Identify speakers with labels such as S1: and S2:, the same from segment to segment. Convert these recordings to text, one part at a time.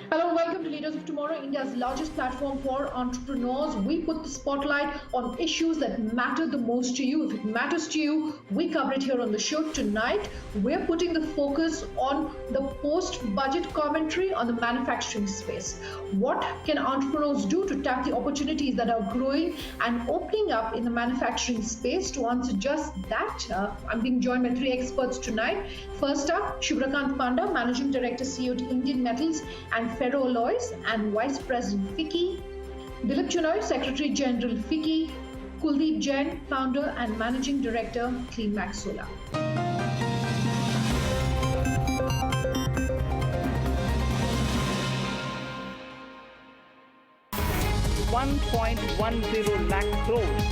S1: Hello, welcome to Leaders of Tomorrow, India's largest platform for entrepreneurs. We put the spotlight on issues that matter the most to you. If it matters to you, we cover it here on the show. Tonight, we're putting the focus on the post budget commentary on the manufacturing space. What can entrepreneurs do to tap the opportunities that are growing and opening up in the manufacturing space? To answer just that, I'm being joined by three experts tonight. First up, Subhrakant Panda, Managing Director, CEO at Indian Metals and Ferro alloys, and Vice President FICCI; Dilip Chenoy, Secretary General FICCI; Kuldeep Jain, Founder and Managing Director, CleanMax Solar.
S2: 1.10 lakh crores.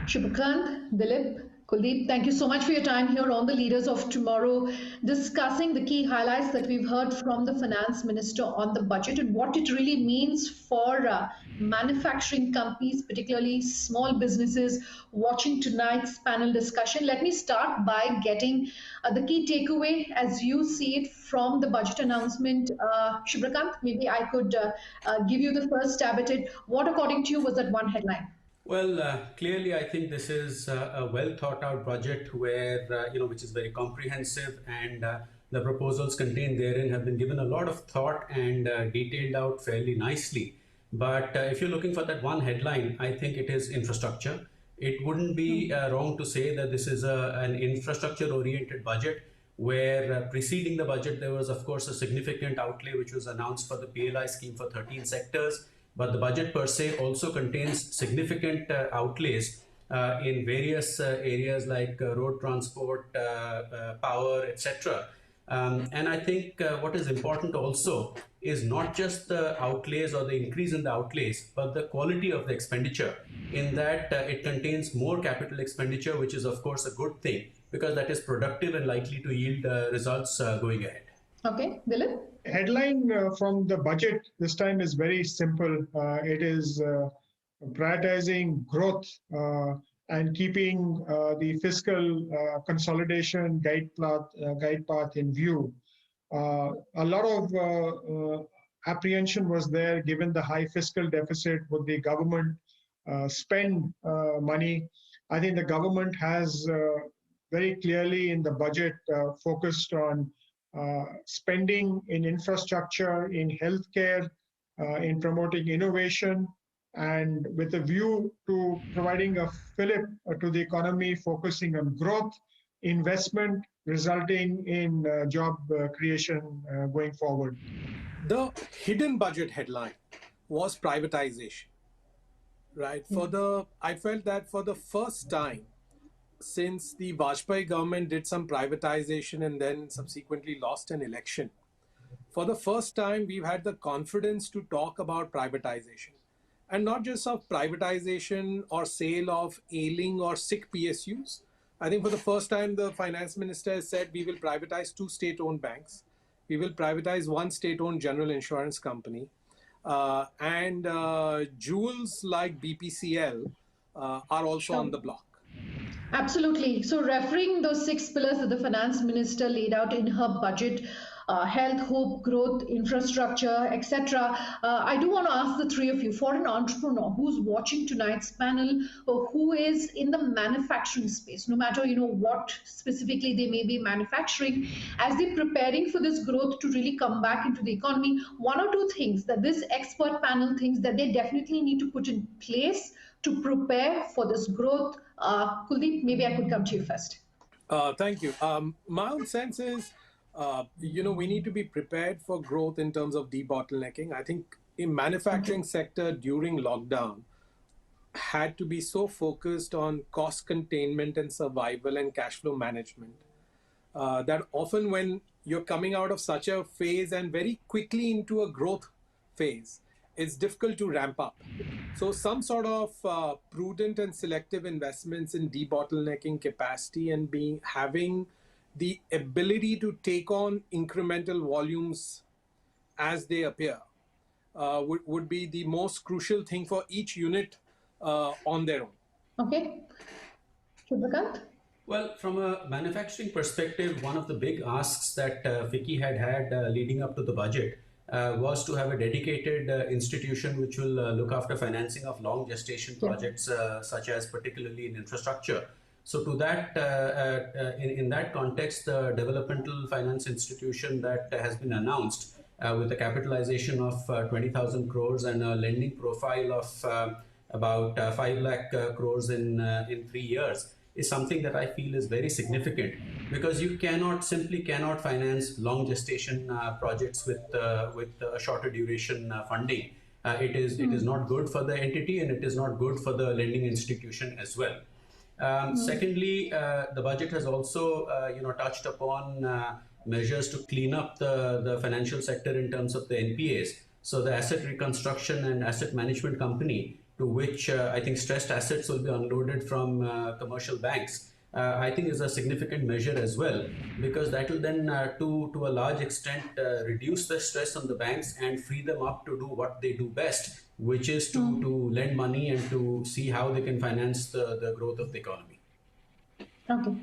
S1: Subhrakant, Dilip, Kuldeep, thank you so much for your time here on the Leaders of Tomorrow, discussing the key highlights that we've heard from the Finance Minister on the budget and what it really means for manufacturing companies, particularly small businesses, watching tonight's panel discussion. Let me start by getting the key takeaway as you see it from the budget announcement. Subhrakant, maybe I could give you the first stab at it. What, according to you, was that one headline?
S3: Well, clearly, I think this is a well thought out budget where, which is very comprehensive, and the proposals contained therein have been given a lot of thought and detailed out fairly nicely. But if you're looking for that one headline, I think it is infrastructure. It wouldn't be wrong to say that this is an infrastructure oriented budget where preceding the budget, there was, of course, a significant outlay which was announced for the PLI scheme for 13 sectors. But the budget per se also contains significant outlays in various areas like road transport, power, etc. And I think what is important also is not just the outlays or the increase in the outlays, but the quality of the expenditure, in that it contains more capital expenditure, which is of course a good thing because that is productive and likely to yield results going ahead.
S1: Okay, Dilip?
S4: Headline from the budget this time is very simple. It is prioritizing growth and keeping the fiscal consolidation guide path in view. A lot of apprehension was there given the high fiscal deficit. Would the government spend money? I think the government has very clearly in the budget focused on spending in infrastructure, in healthcare, in promoting innovation, and with a view to providing a fillip to the economy, focusing on growth, investment, resulting in job creation going forward.
S5: The hidden budget headline was privatization, right? I felt that for the first time, since the Vajpayee government did some privatization and then subsequently lost an election, for the first time, we've had the confidence to talk about privatization. And not just of privatization or sale of ailing or sick PSUs. I think for the first time, the finance minister has said we will privatize 2 state-owned banks. We will privatize 1 state-owned general insurance company. And jewels like BPCL are also on the block.
S1: Absolutely. So referring those 6 pillars that the finance minister laid out in her budget, health, hope, growth, infrastructure, etc. I do want to ask the three of you, for an entrepreneur who's watching tonight's panel, or who is in the manufacturing space, no matter what specifically they may be manufacturing, as they're preparing for this growth to really come back into the economy, 1 or 2 things that this expert panel thinks that they definitely need to put in place to prepare for this growth. Kuldeep, maybe I could come to you first.
S5: Thank you. My own sense is, we need to be prepared for growth in terms of debottlenecking. I think in manufacturing sector during lockdown had to be so focused on cost containment and survival and cash flow management that often when you're coming out of such a phase and very quickly into a growth phase, it's difficult to ramp up. So some sort of prudent and selective investments in debottlenecking capacity and having the ability to take on incremental volumes as they appear would be the most crucial thing for each unit on their own.
S1: Okay, Subhrakant?
S3: Well, from a manufacturing perspective, one of the big asks that FICCI had leading up to the budget was to have a dedicated institution which will look after financing of long gestation
S1: Yeah.
S3: projects, such as particularly in infrastructure. So, to that, in that context, the developmental finance institution that has been announced with a capitalization of 20,000 crores and a lending profile of about 5 lakh crores in 3 years is something that I feel is very significant, because you cannot finance long gestation projects with a shorter duration funding. It is not good for the entity, and it is not good for the lending institution as well. Secondly, the budget has also touched upon measures to clean up the financial sector in terms of the NPAs. So the asset reconstruction and asset management company, to which I think stressed assets will be unloaded from commercial banks, I think is a significant measure as well, because that will then to a large extent reduce the stress on the banks and free them up to do what they do best, which is to lend money and to see how they can finance the growth of the economy.
S1: Okay.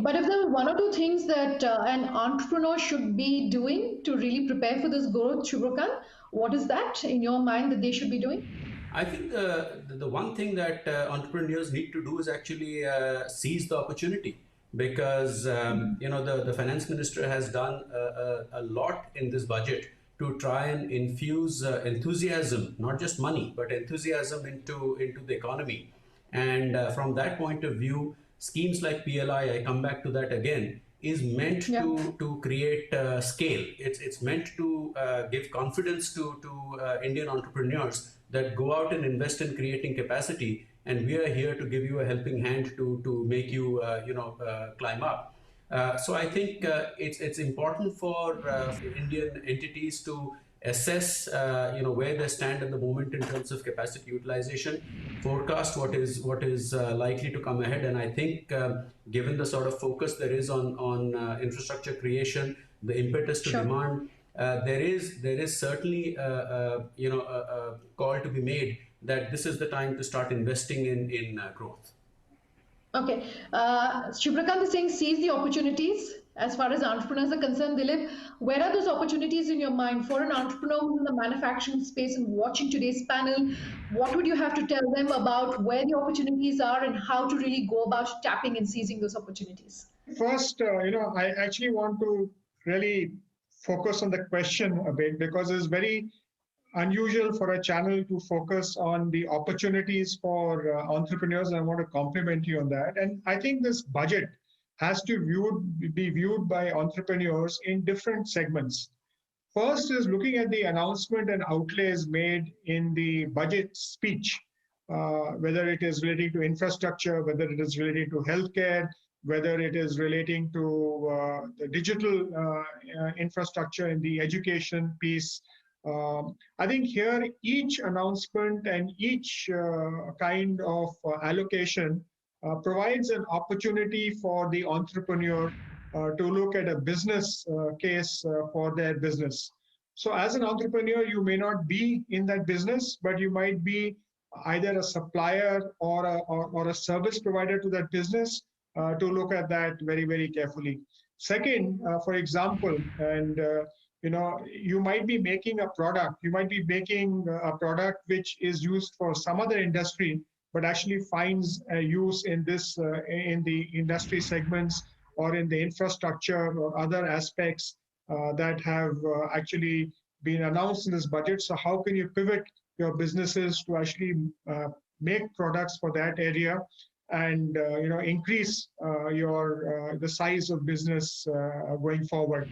S1: But if there are one or two things that an entrepreneur should be doing to really prepare for this growth, Shubhrakan, what is that in your mind that they should be doing?
S3: I think the one thing that entrepreneurs need to do is actually seize the opportunity, because the finance minister has done a lot in this budget to try and infuse enthusiasm, not just money, but enthusiasm into the economy. And from that point of view, schemes like PLI, I come back to that again, is meant
S1: Yeah.
S3: to create scale. It's meant to give confidence to Indian entrepreneurs that go out and invest in creating capacity, and we are here to give you a helping hand to make you climb up. So I think it's important for Indian entities to assess where they stand at the moment in terms of capacity utilization, forecast what is likely to come ahead, and I think given the sort of focus there is on infrastructure creation, the impetus to
S1: Sure.
S3: demand, there is certainly a call to be made that this is the time to start investing in growth.
S1: Okay. Shubhrakant is saying seize the opportunities. As far as entrepreneurs are concerned, Dilip, where are those opportunities in your mind for an entrepreneur who's in the manufacturing space and watching today's panel? What would you have to tell them about where the opportunities are and how to really go about tapping and seizing those opportunities?
S4: First, I actually want to really focus on the question a bit, because it's very unusual for a channel to focus on the opportunities for entrepreneurs, and I want to compliment you on that. And I think this budget has to be viewed by entrepreneurs in different segments. First is looking at the announcement and outlays made in the budget speech, whether it is relating to infrastructure, whether it is relating to healthcare, whether it is relating to the digital infrastructure in the education piece. I think here each announcement and each kind of allocation provides an opportunity for the entrepreneur to look at a business case for their business. So as an entrepreneur, you may not be in that business, but you might be either a supplier or a service provider to that business, to look at that very, very carefully. Second, for example, and you might be making a product, you might be making a product which is used for some other industry, but actually finds a use in the industry segments or in the infrastructure or other aspects that have actually been announced in this budget. So how can you pivot your businesses to actually make products for that area and increase the size of business going forward?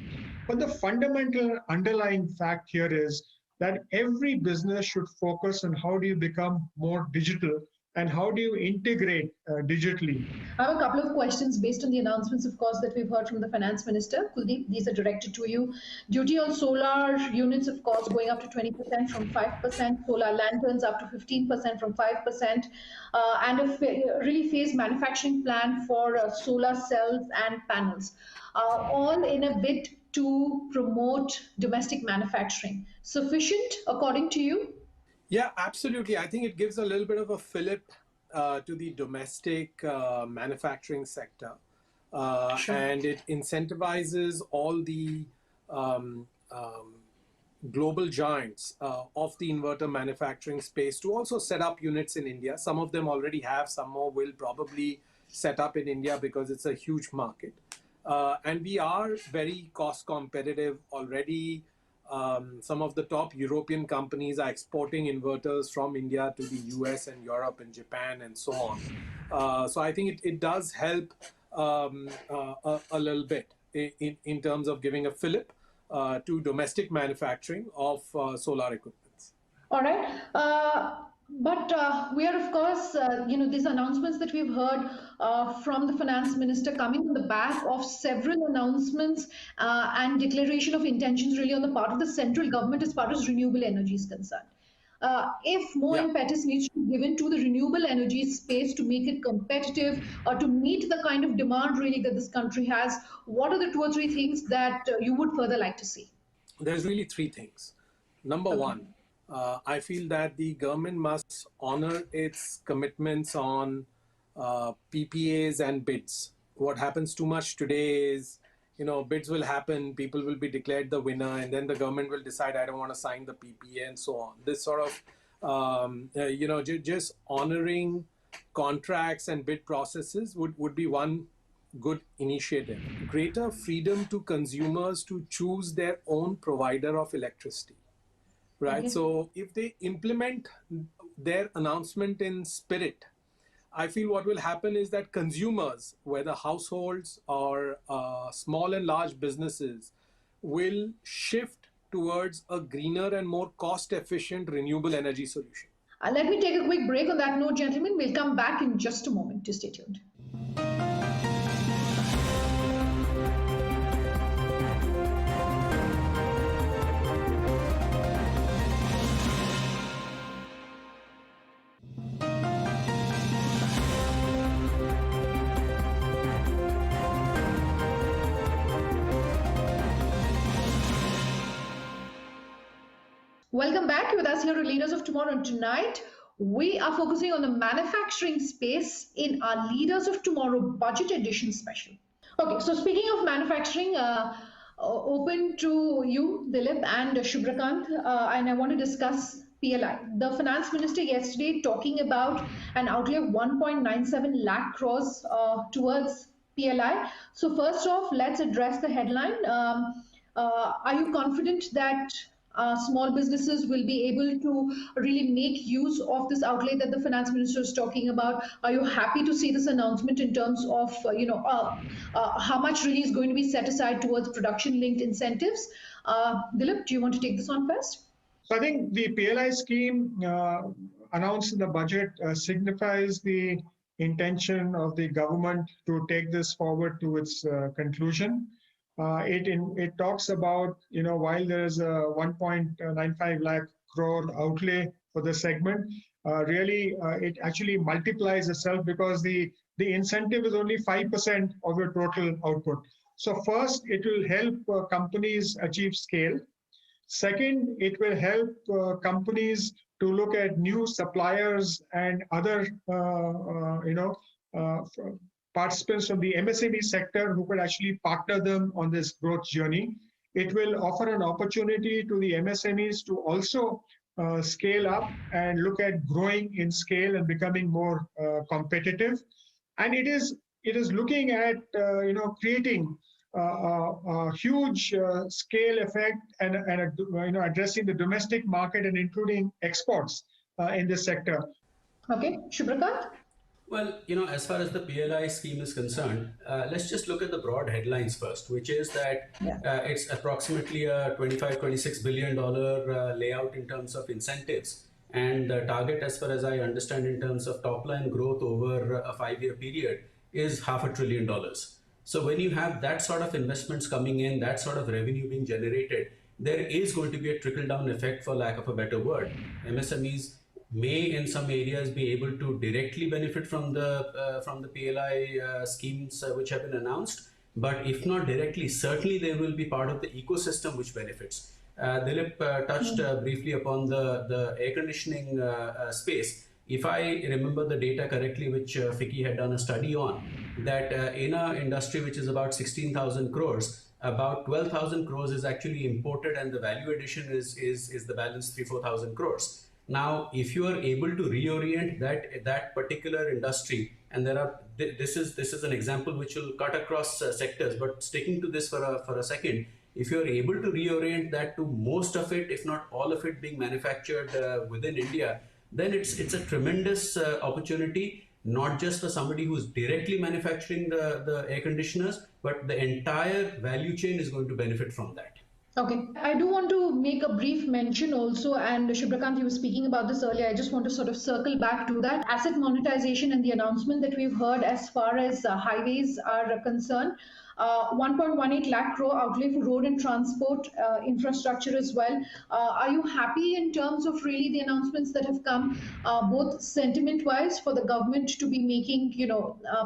S4: But the fundamental underlying fact here is that every business should focus on how do you become more digital and how do you integrate digitally.
S1: I have a couple of questions based on the announcements, of course, that we've heard from the finance minister. Kuldeep, these are directed to you. Duty on solar units, of course, going up to 20% from 5%, solar lanterns up to 15% from 5%, and a really phased manufacturing plan for solar cells and panels, all in a bid to promote domestic manufacturing. Sufficient, according to you?
S5: Yeah, absolutely. I think it gives a little bit of a fillip to the domestic manufacturing sector,
S1: Sure.
S5: and it incentivizes all the um, um, global giants of the inverter manufacturing space to also set up units in India. Some of them already have, some more will probably set up in India because it's a huge market. And we are very cost competitive already. Some of the top European companies are exporting inverters from India to the US and Europe and Japan and so on. So I think it does help a little bit in terms of giving a fillip to domestic manufacturing of solar equipment.
S1: All right. But we are, of course, these announcements that we've heard from the finance minister coming on the back of several announcements and declaration of intentions really on the part of the central government as far as renewable energy is concerned. If more
S5: Yeah.
S1: impetus needs to be given to the renewable energy space to make it competitive or to meet the kind of demand really that this country has, what are the 2 or 3 things that you would further like to see?
S5: There's really 3 things. Number
S1: Okay.
S5: one, I feel that the government must honor its commitments on PPAs and bids. What happens too much today is, bids will happen, people will be declared the winner, and then the government will decide, I don't want to sign the PPA and so on. This sort of, just honoring contracts and bid processes would be one good initiative. Greater freedom to consumers to choose their own provider of electricity. Right.
S1: Okay.
S5: So if they implement their announcement in spirit, I feel what will happen is that consumers, whether households or small and large businesses, will shift towards a greener and more cost-efficient renewable energy solution.
S1: Let me take a quick break on that note, gentlemen. We'll come back in just a moment. To stay tuned. Welcome back. With us here are Leaders of Tomorrow, and tonight we are focusing on the manufacturing space in our Leaders of Tomorrow Budget Edition special. Okay, so speaking of manufacturing, open to you, Dilip and Subhrakant, and I want to discuss PLI. The finance minister yesterday talking about an outlay of 1.97 lakh crores towards PLI. So first off, let's address the headline. Are you confident that small businesses will be able to really make use of this outlay that the finance minister is talking about? Are you happy to see this announcement in terms of how much really is going to be set aside towards production-linked incentives? Dilip, do you want to take this on first?
S4: So I think the PLI scheme announced in the budget signifies the intention of the government to take this forward to its conclusion. It talks about, while there's a 1.95 lakh crore outlay for the segment, really it actually multiplies itself because the incentive is only 5% of your total output. So first, it will help companies achieve scale. Second, it will help companies to look at new suppliers and other, participants from the MSME sector who could actually partner them on this growth journey. It will offer an opportunity to the MSMEs to also scale up and look at growing in scale and becoming more competitive. And it is looking at creating a huge scale effect and addressing the domestic market and including exports in this sector.
S1: Okay, Subhrakant?
S3: Well, as far as the PLI scheme is concerned, let's just look at the broad headlines first, which is that it's approximately a $25-26 billion layout in terms of incentives. And the target, as far as I understand, in terms of top line growth over a 5-year period is $500 billion. So when you have that sort of investments coming in, that sort of revenue being generated, there is going to be a trickle-down effect, for lack of a better word. MSMEs may in some areas be able to directly benefit from the PLI schemes which have been announced, but if not directly, certainly they will be part of the ecosystem which benefits. Dilip touched briefly upon the air conditioning space. if I remember the data correctly, which FICCI had done a study on, that in an industry which is about 16,000 crores, about 12,000 crores is actually imported, and the value addition is the balance 3-4,000 crores. Now, if you are able to reorient that particular industry, and this is an example which will cut across sectors, but sticking to this for a second, if you are able to reorient that to most of it, if not all of it, being manufactured within India, then it's a tremendous opportunity, not just for somebody who's directly manufacturing the air conditioners, but the entire value chain is going to benefit from that.
S1: Okay, I do want to make a brief mention also, and Subhrakant, you were speaking about this earlier. I just want to sort of circle back to that asset monetization and the announcement that we've heard as far as highways are concerned. 1.18 lakh crore outlay for road and transport infrastructure as well. Are you happy in terms of really the announcements that have come, both sentiment-wise for the government to be making,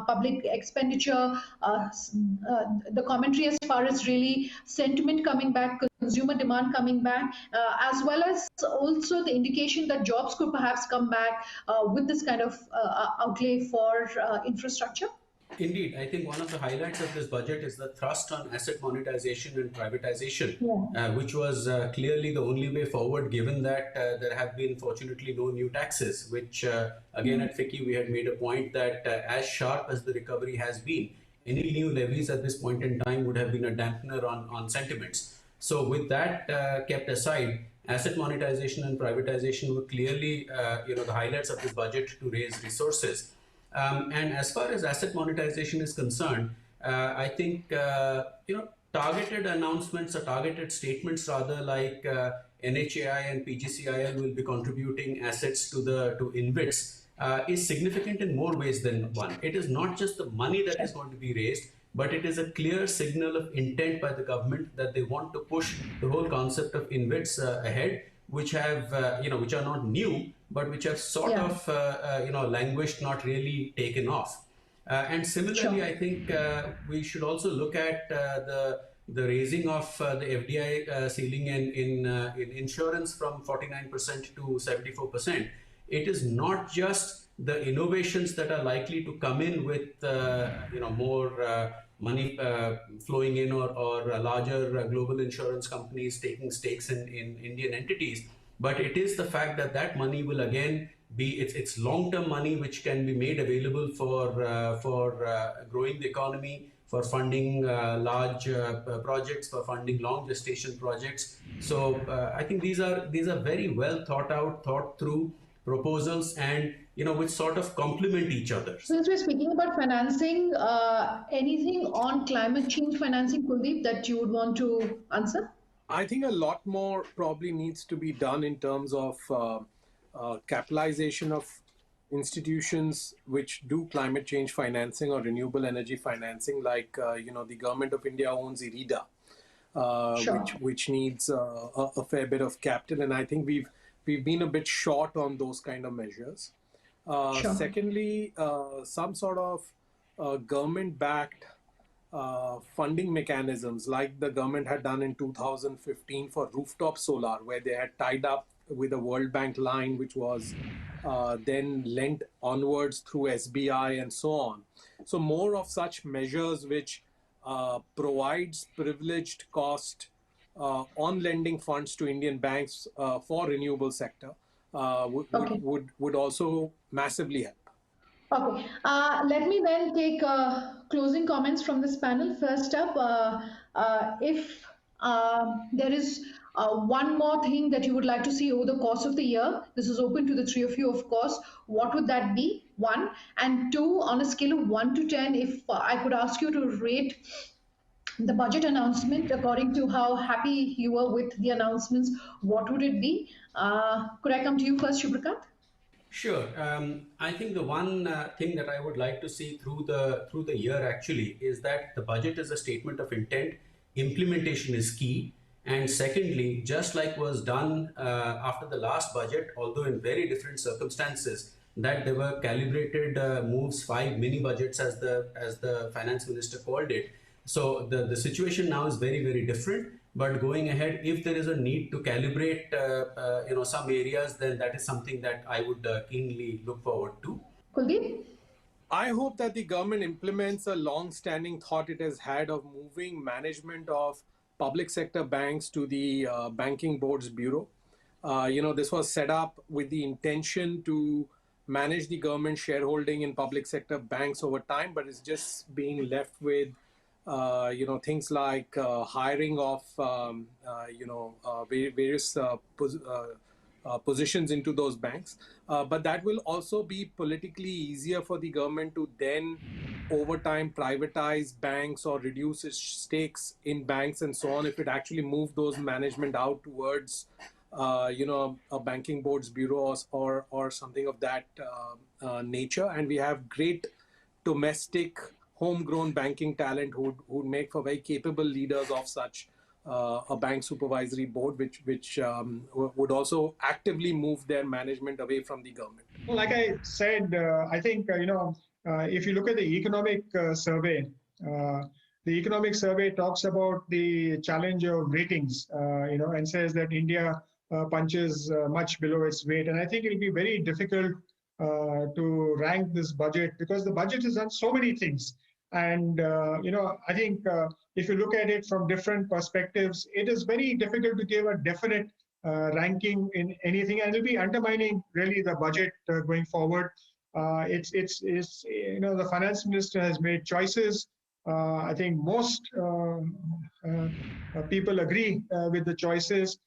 S1: public expenditure, the commentary as far as really sentiment coming back, consumer demand coming back, as well as also the indication that jobs could perhaps come back with this kind of outlay for infrastructure?
S3: Indeed, I think one of the highlights of this budget is the thrust on asset monetization and privatization, which was clearly the only way forward, given that there have been fortunately no new taxes, which again at FICCI we had made a point that as sharp as the recovery has been, any new levies at this point in time would have been a dampener on sentiments. So with that kept aside, asset monetization and privatization were clearly the highlights of this budget to raise resources. And as far as asset monetization is concerned, I think targeted announcements or targeted statements rather, like NHAI and PGCIL will be contributing assets to InvITs, is significant in more ways than one. It is not just the money that is going to be raised, but it is a clear signal of intent by the government that they want to push the whole concept of InvITs ahead, which have which are not new, but which have sort of languished, not really taken off. And similarly, I think we should also look at the raising of the FDI ceiling in insurance from 49% to 74%. It is not just the innovations that are likely to come in with more money flowing in, or larger global insurance companies taking stakes in Indian entities, but it is the fact that money will again be it's long-term money which can be made available for growing the economy, for funding large projects, for funding long gestation projects. So I think these are very well thought out, thought through proposals, and which sort of complement each other.
S1: Since we're speaking about financing, anything on climate change financing, Kuldeep, that you would want to answer?
S5: I think a lot more probably needs to be done in terms of capitalization of institutions which do climate change financing or renewable energy financing, like the government of India owns IREDA, which needs a fair bit of capital, and I think we've been a bit short on those kind of measures. Secondly, some sort of government-backed funding mechanisms, like the government had done in 2015 for rooftop solar, where they had tied up with a World Bank line, which was then lent onwards through SBI and so on. So more of such measures which provides privileged cost on lending funds to Indian banks for renewable sector would also massively help.
S1: Okay, let me then take closing comments from this panel. First up, if there is one more thing that you would like to see over the course of the year, this is open to the three of you, of course, what would that be? One. And two, on a scale of 1 to 10, if I could ask you to rate the budget announcement according to how happy you were with the announcements, what would it be? Could I come to you first, Subhrakant?
S3: Sure. I think the one thing that I would like to see through the year actually is that the budget is a statement of intent. Implementation is key. And secondly, just like was done after the last budget, although in very different circumstances, that there were calibrated moves, 5 mini budgets as the finance minister called it. So the situation now is very, very different. But going ahead, if there is a need to calibrate, some areas, then that is something that I would keenly look forward to.
S1: Kuldeep?
S5: I hope that the government implements a long-standing thought it has had of moving management of public sector banks to the Banking Boards Bureau. This was set up with the intention to manage the government shareholding in public sector banks over time, but it's just being left with things like hiring of various positions into those banks. But that will also be politically easier for the government to then, over time, privatize banks or reduce its stakes in banks and so on, if it actually moved those management out towards a banking boards bureau or something of that nature. And we have great domestic homegrown banking talent who would make for very capable leaders of such a bank supervisory board, which would also actively move their management away from the government.
S4: Like I said, I think, if you look at the economic survey, the economic survey talks about the challenge of ratings, and says that India punches much below its weight. And I think it'll be very difficult to rank this budget, because the budget has done so many things. And, I think if you look at it from different perspectives, it is very difficult to give a definite ranking in anything, and it'll be undermining really the budget going forward. It's the finance minister has made choices. I think most people agree with the choices.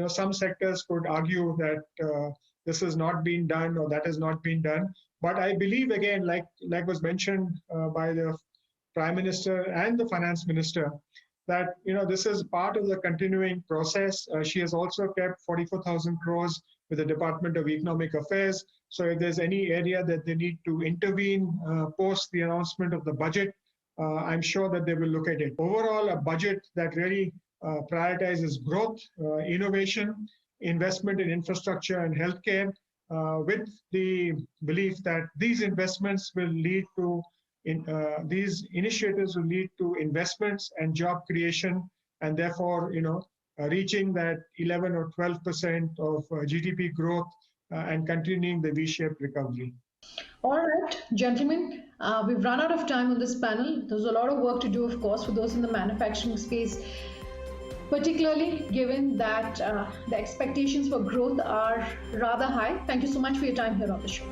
S4: Some sectors could argue that this has not been done or that has not been done. But I believe, again, like was mentioned by the Prime Minister and the Finance Minister, that this is part of the continuing process. She has also kept 44,000 crores with the Department of Economic Affairs. So if there's any area that they need to intervene post the announcement of the budget, I'm sure that they will look at it. Overall, a budget that really prioritizes growth, innovation, investment in infrastructure and healthcare, with the belief that these investments will lead to, these initiatives will lead to investments and job creation, and therefore, reaching that 11 or 12% of GDP growth and continuing the V-shaped recovery.
S1: All right, gentlemen, we've run out of time on this panel. There's a lot of work to do, of course, for those in the manufacturing space, particularly given that the expectations for growth are rather high. Thank you so much for your time here on the show.